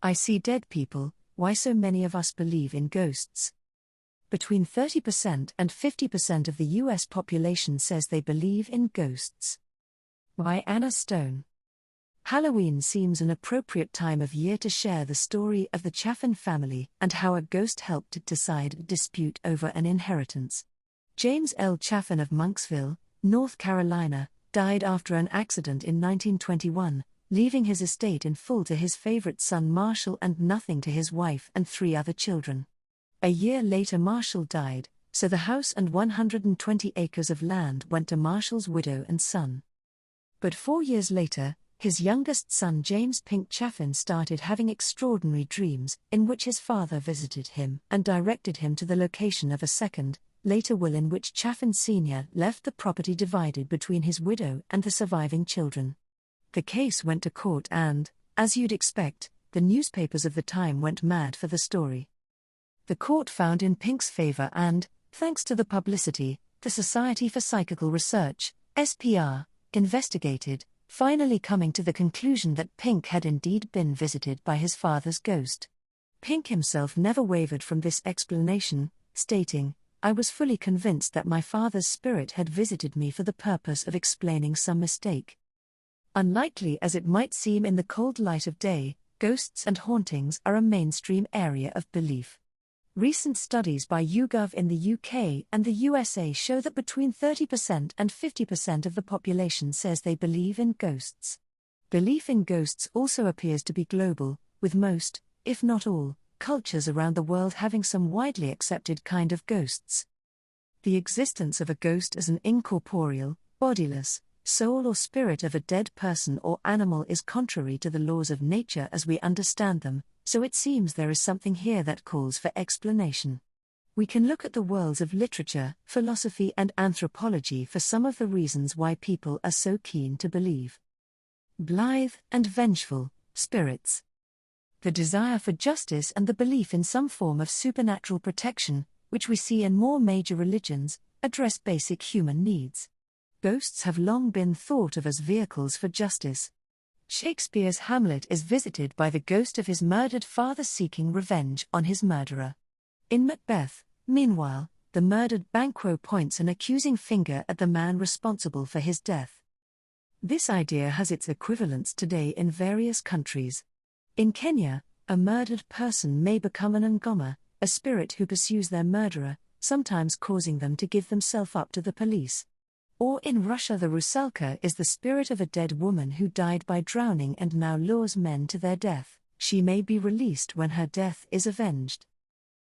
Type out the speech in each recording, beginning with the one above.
I see dead people. Why so many of us believe in ghosts? Between 30% and 50% of the US population says they believe in ghosts. By Anna Stone. Halloween seems an appropriate time of year to share the story of the Chaffin family and how a ghost helped decide a dispute over an inheritance. James L. Chaffin of Monksville, North Carolina, died after an accident in 1921, leaving his estate in full to his favorite son Marshall and nothing to his wife and 3 other children. A year later Marshall died, so the house and 120 acres of land went to Marshall's widow and son. But 4 years later, his youngest son James Pink Chaffin started having extraordinary dreams, in which his father visited him and directed him to the location of a second, later will in which Chaffin Sr. left the property divided between his widow and the surviving children. The case went to court and, as you'd expect, the newspapers of the time went mad for the story. The court found in Pink's favor and, thanks to the publicity, the Society for Psychical Research, SPR, investigated, finally coming to the conclusion that Pink had indeed been visited by his father's ghost. Pink himself never wavered from this explanation, stating, "I was fully convinced that my father's spirit had visited me for the purpose of explaining some mistake." Unlikely as it might seem in the cold light of day, ghosts and hauntings are a mainstream area of belief. Recent studies by YouGov in the UK and the USA show that between 30% and 50% of the population says they believe in ghosts. Belief in ghosts also appears to be global, with most, if not all, cultures around the world having some widely accepted kind of ghosts. The existence of a ghost as an incorporeal, bodiless, soul or spirit of a dead person or animal is contrary to the laws of nature as we understand them, so it seems there is something here that calls for explanation. We can look at the worlds of literature, philosophy and anthropology for some of the reasons why people are so keen to believe. Blithe and vengeful spirits. The desire for justice and the belief in some form of supernatural protection, which we see in more major religions, address basic human needs. Ghosts have long been thought of as vehicles for justice. Shakespeare's Hamlet is visited by the ghost of his murdered father seeking revenge on his murderer. In Macbeth, meanwhile, the murdered Banquo points an accusing finger at the man responsible for his death. This idea has its equivalents today in various countries. In Kenya, a murdered person may become an ngoma, a spirit who pursues their murderer, sometimes causing them to give themselves up to the police. Or in Russia, the rusalka is the spirit of a dead woman who died by drowning and now lures men to their death. She may be released when her death is avenged.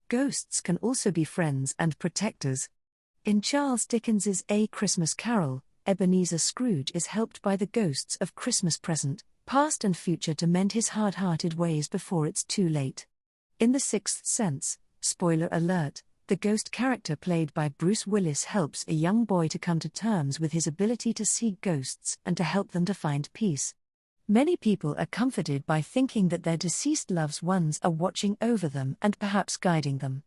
Ghosts can also be friends and protectors. In Charles Dickens's A Christmas Carol, Ebenezer Scrooge is helped by the ghosts of Christmas present, past and future to mend his hard-hearted ways before it's too late. In The Sixth Sense, spoiler alert, the ghost character played by Bruce Willis helps a young boy to come to terms with his ability to see ghosts and to help them to find peace. Many people are comforted by thinking that their deceased loved ones are watching over them and perhaps guiding them.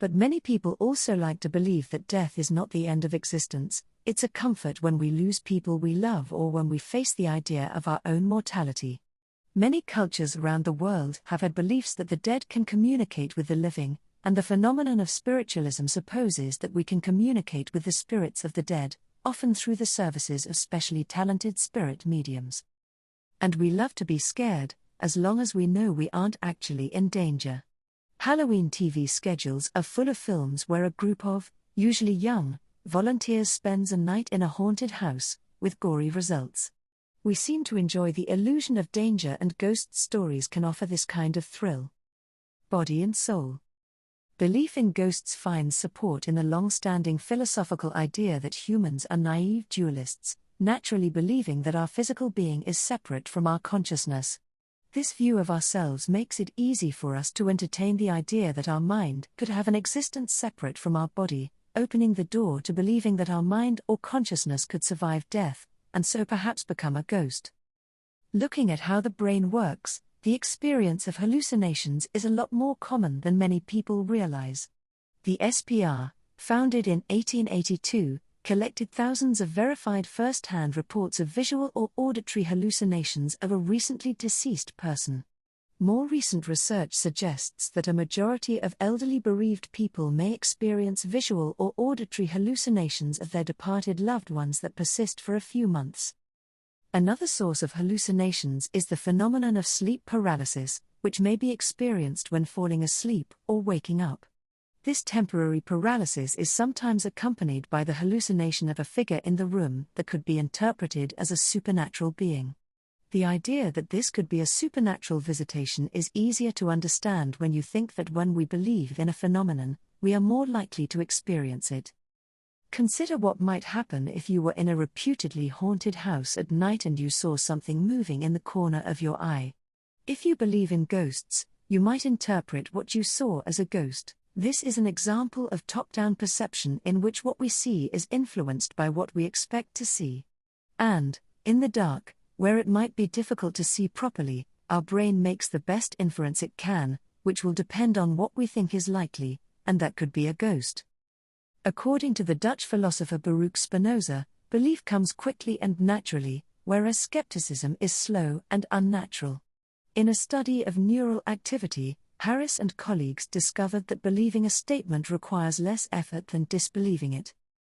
But many people also like to believe that death is not the end of existence. It's a comfort when we lose people we love or when we face the idea of our own mortality. Many cultures around the world have had beliefs that the dead can communicate with the living, and the phenomenon of spiritualism supposes that we can communicate with the spirits of the dead, often through the services of specially talented spirit mediums. And we love to be scared, as long as we know we aren't actually in danger. Halloween TV schedules are full of films where a group of, usually young, volunteers spends a night in a haunted house, with gory results. We seem to enjoy the illusion of danger, and ghost stories can offer this kind of thrill. Body and soul. Belief in ghosts finds support in the long-standing philosophical idea that humans are naive dualists, naturally believing that our physical being is separate from our consciousness. This view of ourselves makes it easy for us to entertain the idea that our mind could have an existence separate from our body, opening the door to believing that our mind or consciousness could survive death, and so perhaps become a ghost. Looking at how the brain works, the experience of hallucinations is a lot more common than many people realize. The SPR, founded in 1882, collected thousands of verified first-hand reports of visual or auditory hallucinations of a recently deceased person. More recent research suggests that a majority of elderly bereaved people may experience visual or auditory hallucinations of their departed loved ones that persist for a few months. Another source of hallucinations is the phenomenon of sleep paralysis, which may be experienced when falling asleep or waking up. This temporary paralysis is sometimes accompanied by the hallucination of a figure in the room that could be interpreted as a supernatural being. The idea that this could be a supernatural visitation is easier to understand when you think that when we believe in a phenomenon, we are more likely to experience it. Consider what might happen if you were in a reputedly haunted house at night and you saw something moving in the corner of your eye. If you believe in ghosts, you might interpret what you saw as a ghost. This is an example of top-down perception in which what we see is influenced by what we expect to see. And, in the dark, where it might be difficult to see properly, our brain makes the best inference it can, which will depend on what we think is likely, and that could be a ghost. According to the Dutch philosopher Baruch Spinoza, belief comes quickly and naturally, whereas skepticism is slow and unnatural. In a study of neural activity, Harris and colleagues discovered that believing a statement requires less effort than disbelieving it.